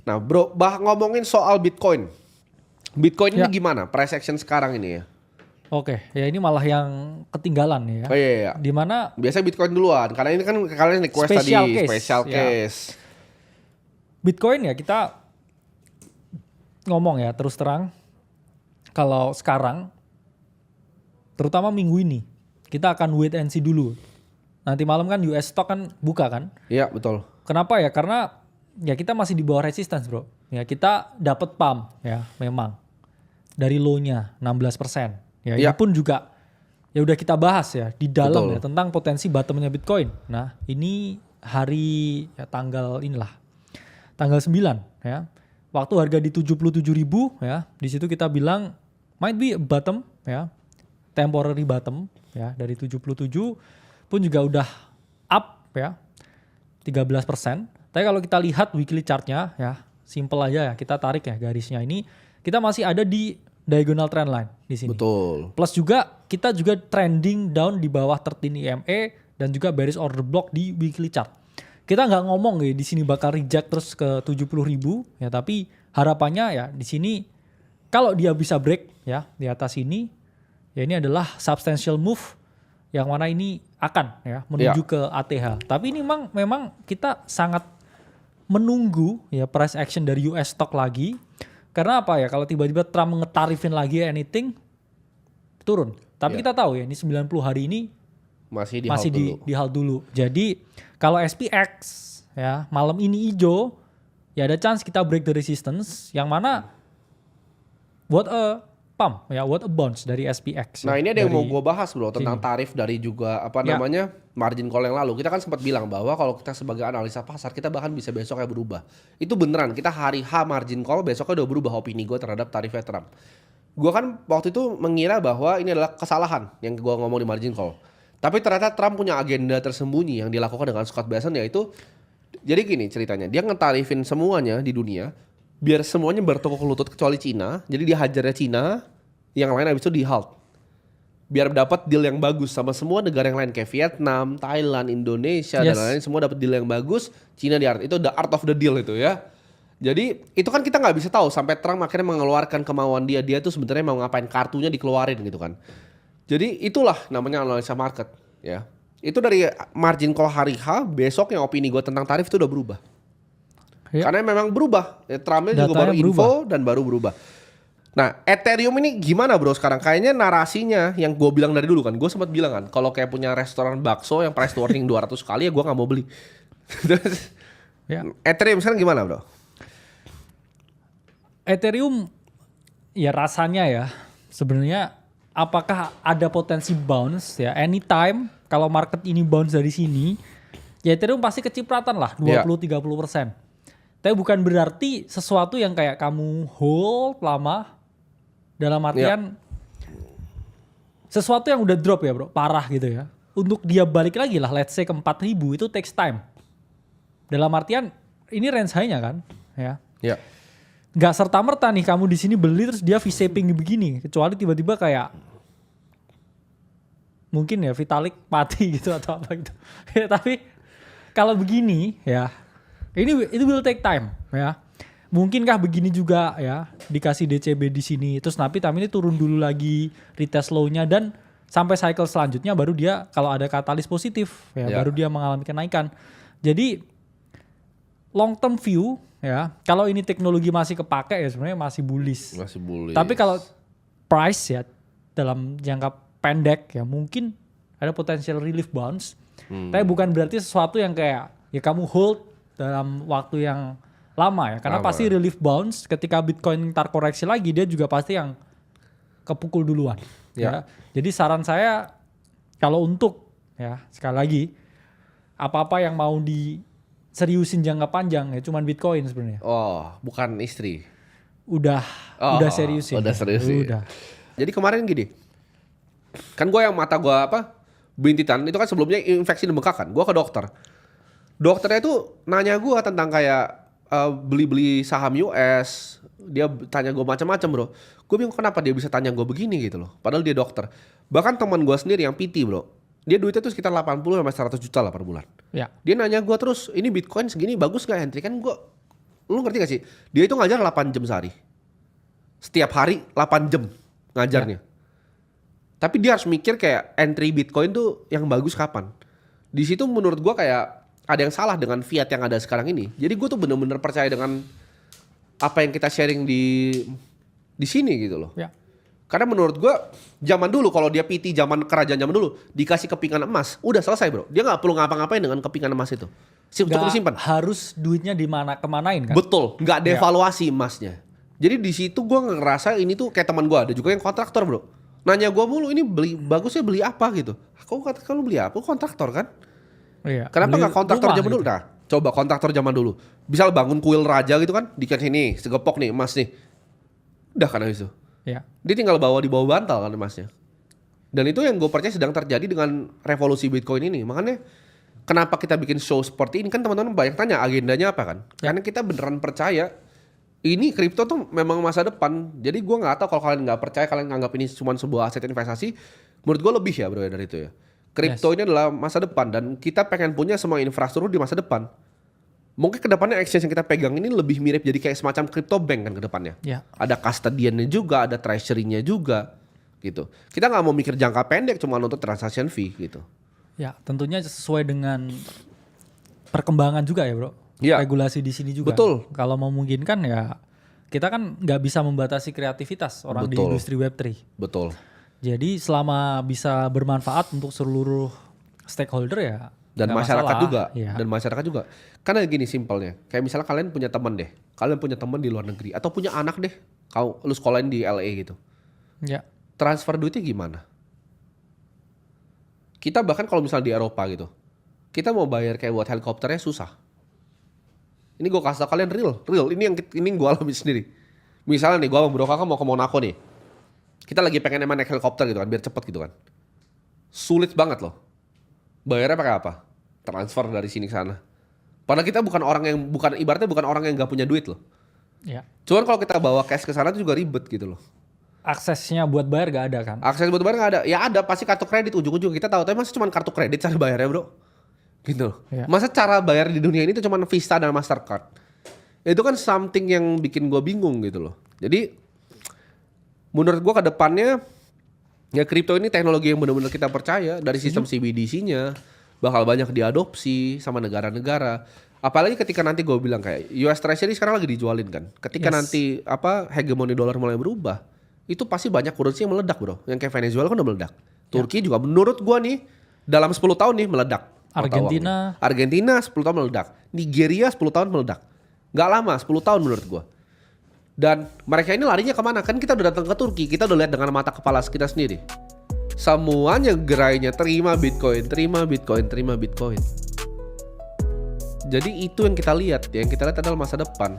Nah bro, ngomongin soal Bitcoin. Bitcoin ini Ya. gimana price action sekarang ini ya? Oke, ya ini malah yang ketinggalan nih ya. Oh iya, iya. Dimana Biasanya Bitcoin duluan, karena ini kan kalian request Special tadi, case, special ya. case. Bitcoin ya kita ngomong ya terus terang. Kalau sekarang, terutama minggu ini, kita akan wait and see dulu. Nanti malam kan US stock kan buka kan. Iya betul. Kenapa ya? Karena ya kita masih di bawah resistance bro. Ya kita dapat pump ya memang. Dari low-nya 16%. Ya ini Ya. pun juga ya udah kita bahas ya di dalam Betul. ya tentang potensi bottomnya Bitcoin. Nah ini hari ya tanggal 9 ya. Waktu harga di 77.000 ya. Di situ kita bilang might be a bottom ya. Temporary bottom ya dari 77 pun juga udah up ya 13%. Tapi kalau kita lihat weekly chartnya ya simple aja ya kita tarik ya garisnya ini kita masih ada di diagonal trend line di sini. Betul. Plus juga kita juga trending down di bawah 13 EMA dan juga bearish order block di weekly chart. Kita nggak ngomong ya di sini bakal reject terus ke 70.000 ya tapi harapannya ya di sini kalau dia bisa break ya di atas ini ya ini adalah substantial move yang mana ini akan ya menuju ke ATH. Tapi ini memang kita sangat menunggu ya price action dari US stock lagi. Karena apa ya kalau tiba-tiba Trump ngetarifin lagi anything turun. Tapi kita tahu ya ini 90 hari ini Masih di halt dulu. Jadi kalau SPX ya malam ini hijau ya ada chance kita break the resistance yang mana what a pump ya what a bounce dari SPX. Nah ya, ini ada yang dari mau gue bahas bro tentang tarif dari juga namanya margin call yang lalu. Kita kan sempat bilang bahwa kalau kita sebagai analisa pasar kita bahkan bisa besoknya berubah. Itu beneran kita hari H margin call besoknya udah berubah opini gue terhadap tarifnya Trump. Gue kan waktu itu mengira bahwa ini adalah kesalahan yang gue ngomong di margin call. Tapi ternyata Trump punya agenda tersembunyi yang dilakukan dengan Scott Bessent yaitu jadi gini ceritanya dia ngetarifin semuanya di dunia biar semuanya bertukuk lutut kecuali Cina. Jadi dia hajarnya Cina, yang lain habis itu di halt. Biar dapat deal yang bagus sama semua negara yang lain kayak Vietnam, Thailand, Indonesia dan lain-lain semua dapat deal yang bagus. Cina di art itu the art of the deal itu ya. Jadi itu kan kita nggak bisa tahu sampai Trump akhirnya mengeluarkan kemauan dia tuh sebenarnya mau ngapain kartunya dikeluarin gitu kan. Jadi itulah namanya analisa market ya. Itu dari margin call hari H besok yang opini gue tentang tarif itu udah berubah. Ya. Karena memang berubah. Trumpnya juga baru info dan baru berubah. Nah, Ethereum ini gimana bro sekarang? Kayaknya narasinya yang gue bilang dari dulu kan. Gue sempat bilang kan, kalau kayak punya restoran bakso yang price warning 200 kali ya gue gak mau beli. Ya. Ethereum sekarang gimana bro? Ethereum ya rasanya ya sebenarnya apakah ada potensi bounce ya anytime kalau market ini bounce dari sini ya Ethereum pasti kecipratan lah 20-30%. Tapi bukan berarti sesuatu yang kayak kamu hold lama dalam artian sesuatu yang udah drop ya bro, parah gitu ya. Untuk dia balik lagi lah let's say ke 4.000 itu takes time. Dalam artian ini range high-nya kan ya. Ya. Nggak serta-merta nih kamu di sini beli terus dia V-shaping begini. Kecuali tiba-tiba kayak mungkin ya Vitalik mati gitu atau apa gitu. Ya, tapi kalau begini ya ini itu will take time ya. Mungkinkah begini juga ya dikasih DCB di sini terus tapi ini turun dulu lagi retest low-nya dan sampai cycle selanjutnya baru dia kalau ada katalis positif ya baru dia mengalami kenaikan. Jadi long term view ya kalau ini teknologi masih kepake ya sebenarnya masih bullish. Masih bullish. Tapi kalau price ya dalam jangka pendek ya mungkin ada potential relief bounce. Tapi bukan berarti sesuatu yang kayak ya kamu hold dalam waktu yang lama ya. Karena pasti relief bounce ketika Bitcoin ntar koreksi lagi dia juga pasti yang kepukul duluan. Ya. Jadi saran saya kalau untuk ya sekali lagi apa-apa yang mau diseriusin jangka panjang ya cuman Bitcoin sebenarnya. Oh, bukan istri. Udah seriusin. Udah seriusin. Udah. Jadi kemarin gini. Kan gue yang mata gue bintitan itu kan sebelumnya infeksi dan bengkakan. Gue ke dokter. Dokternya itu nanya gue tentang kayak beli-beli saham US. Dia tanya gue macam-macam bro. Gue bingung kenapa dia bisa tanya gue begini gitu loh. Padahal dia dokter. Bahkan teman gue sendiri yang PT bro. Dia duitnya tuh sekitar 80 sampai 100 juta lah per bulan. Ya. Dia nanya gue terus, ini Bitcoin segini bagus gak entry? Kan gue Lu ngerti gak sih? Dia itu ngajar 8 jam sehari. Setiap hari 8 jam ngajarnya. Tapi dia harus mikir kayak entry Bitcoin tuh yang bagus kapan. Di situ menurut gua kayak ada yang salah dengan fiat yang ada sekarang ini. Jadi gua tuh bener-bener percaya dengan apa yang kita sharing di sini gitu loh. Ya. Karena menurut gua zaman dulu kalau dia PT zaman kerajaan zaman dulu dikasih kepingan emas, udah selesai bro. Dia nggak perlu ngapa-ngapain dengan kepingan emas itu. Cukup simpan. Harus duitnya kemanain kan? Betul, nggak devaluasi emasnya. Jadi di situ gue ngerasa ini tuh kayak teman gue ada juga yang kontraktor bro. Nanya gue mulu ini bagusnya beli apa gitu. Kau katakan lu beli apa? Kontraktor kan? Iya. Kenapa nggak kontraktor zaman dulu? Gitu. Nah, coba kontraktor zaman dulu. Bisa bangun kuil raja gitu kan? Dikasih nih segepok nih emas nih. Udah kan habis itu. Iya. Dia tinggal di bawah bantal kan emasnya. Dan itu yang gue percaya sedang terjadi dengan revolusi Bitcoin ini. Makanya kenapa kita bikin show seperti ini kan teman-teman banyak tanya agendanya apa kan? Karena kita beneran percaya ini kripto tuh memang masa depan. Jadi gue nggak tahu kalau kalian nggak percaya, kalian nganggap ini cuma sebuah aset investasi. Menurut gue lebih ya bro dari itu ya. Kripto ini adalah masa depan dan kita pengen punya semua infrastruktur di masa depan. Mungkin kedepannya exchange yang kita pegang ini lebih mirip jadi kayak semacam crypto bank kan kedepannya. Ya. Ada custodiannya juga, ada treasury-nya juga gitu. Kita nggak mau mikir jangka pendek cuma untuk transaction fee gitu. Ya, tentunya sesuai dengan perkembangan juga ya bro. Ya. Regulasi di sini juga. Betul. Kalau memungkinkan ya kita kan nggak bisa membatasi kreativitas orang di industri Web3. Betul. Jadi selama bisa bermanfaat untuk seluruh stakeholder ya. Dan masyarakat masalah. juga. Ya. Dan masyarakat juga. Karena gini simpelnya. Kayak misalnya kalian punya teman deh. Kalian punya teman di luar negeri atau punya anak deh. Lu sekolahin di LA gitu. Ya. Transfer duitnya gimana? Kita bahkan kalau misalnya di Eropa gitu, kita mau bayar kayak buat helikopternya susah. Ini gue kasih tau kalian real. Ini gue alami sendiri. Misalnya nih gue sama Bro Kakak mau ke Monaco nih. Kita lagi pengen emang naik helikopter gitu kan, biar cepet gitu kan. Sulit banget loh. Bayarnya pakai apa? Transfer dari sini ke sana. Padahal kita ibaratnya bukan orang yang nggak punya duit loh. Ya. Cuman kalau kita bawa cash ke sana itu juga ribet gitu loh. Aksesnya buat bayar gak ada kan? Akses buat bayar nggak ada. Ya ada pasti kartu kredit ujung-ujung kita tahu. Tapi masa cuma kartu kredit cara bayarnya bro? Gitu loh. Ya. Masa cara bayar di dunia ini tuh cuma Visa dan Mastercard. Itu kan something yang bikin gue bingung gitu loh. Jadi menurut gue ke depannya ya kripto ini teknologi yang benar-benar kita percaya dari sistem CBDC-nya bakal banyak diadopsi sama negara-negara. Apalagi ketika nanti gue bilang kayak US Treasury sekarang lagi dijualin kan. Ketika nanti hegemoni dolar mulai berubah, itu pasti banyak currency yang meledak bro. Yang kayak Venezuela kan udah meledak. Turki juga menurut gue nih dalam 10 tahun nih meledak. Argentina 10 tahun meledak. Nigeria 10 tahun meledak. Gak lama 10 tahun menurut gue. Dan mereka ini larinya kemana? Kan kita udah datang ke Turki, kita udah lihat dengan mata kepala kita sendiri. Semuanya gerainya terima Bitcoin. Jadi itu yang kita lihat adalah masa depan.